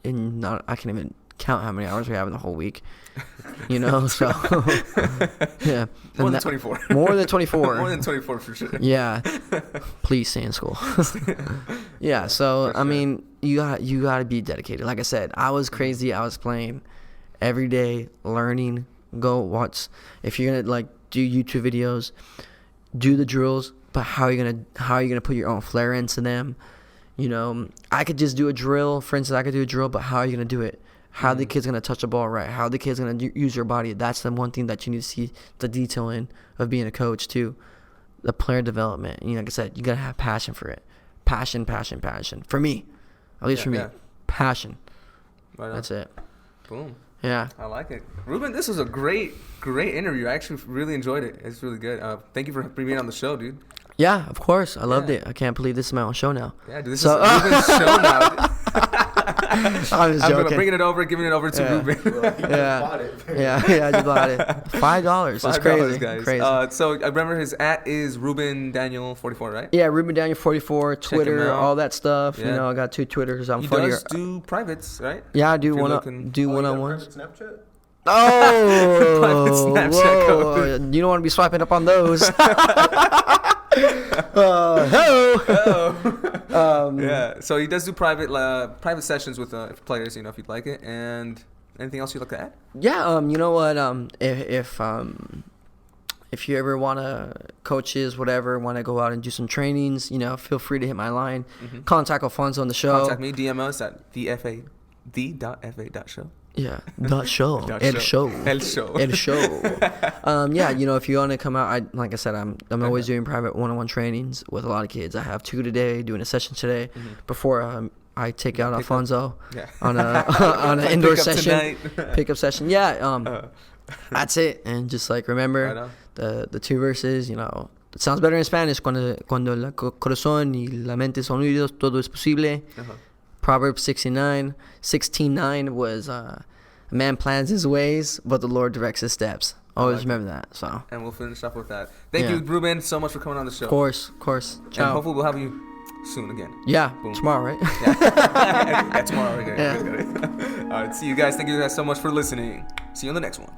and I can't even count how many hours we have in the whole week. So yeah, More than 24. More than 24. More than 24 for sure. Yeah, please stay in school. Yeah, so For I mean, you gotta be dedicated. Like I said, I was crazy. I was playing every day, learning. Go watch. If you're gonna do YouTube videos, do the drills. But how are you gonna put your own flair into them? I could just do a drill. For instance, I could do a drill, but how are you gonna do it? How are the kids gonna touch the ball right? How are the kids gonna use your body? That's the one thing that you need to see the detail in of being a coach too. The player development. Like I said, you gotta have passion for it. Passion. For me, at least for me, passion. Right on. That's it. Boom. Yeah. I like it. Ruben, this was a great interview. I actually really enjoyed it. It's really good. Thank you for being on the show, dude. Yeah, of course. I loved it. I can't believe this is my own show now. Yeah, dude, this is Ruben's show now. I'm just joking. Giving it over to Ruben. Yeah, I just bought it. $5. That's crazy. Guys. Crazy. So I remember his @ is Ruben Daniel 44, right? Yeah, Ruben Daniel 44, Twitter, out. all that stuff. Yeah. I got 2 Twitters. I'm He funny. does do privates, right? Yeah, I do If you're one-on-ones. Snapchat? Oh, Private Snapchat whoa. code. You don't want to be swiping up on those. Yeah, so he does do private sessions with players, if you'd like it. And anything else you'd like to add? Yeah, you know what? If you ever want to, coaches, whatever, want to go out and do some trainings, feel free to hit my line. Contact Alfonso on the show. Contact me, DM us at the.fa.show. Yeah, .show. El show. Yeah, if you want to come out, like I said, I'm always doing private one-on-one trainings with a lot of kids. I have 2 today, doing a session today before I take out Alfonso on an indoor session, pickup session. Yeah, that's it. And just remember the 2 verses. It sounds better in Spanish. Cuando el corazón y la mente son unidos, todo es posible. Proverbs 16:9 was a man plans his ways, but the Lord directs his steps. Always remember that. So. And we'll finish up with that. Thank you, Ruben, so much for coming on the show. Of course. And Ciao. hopefully we'll have you soon again. Yeah, Boom. tomorrow, right? Yeah, tomorrow. Okay. Yeah. All right, see you guys. Thank you guys so much for listening. See you on the next one.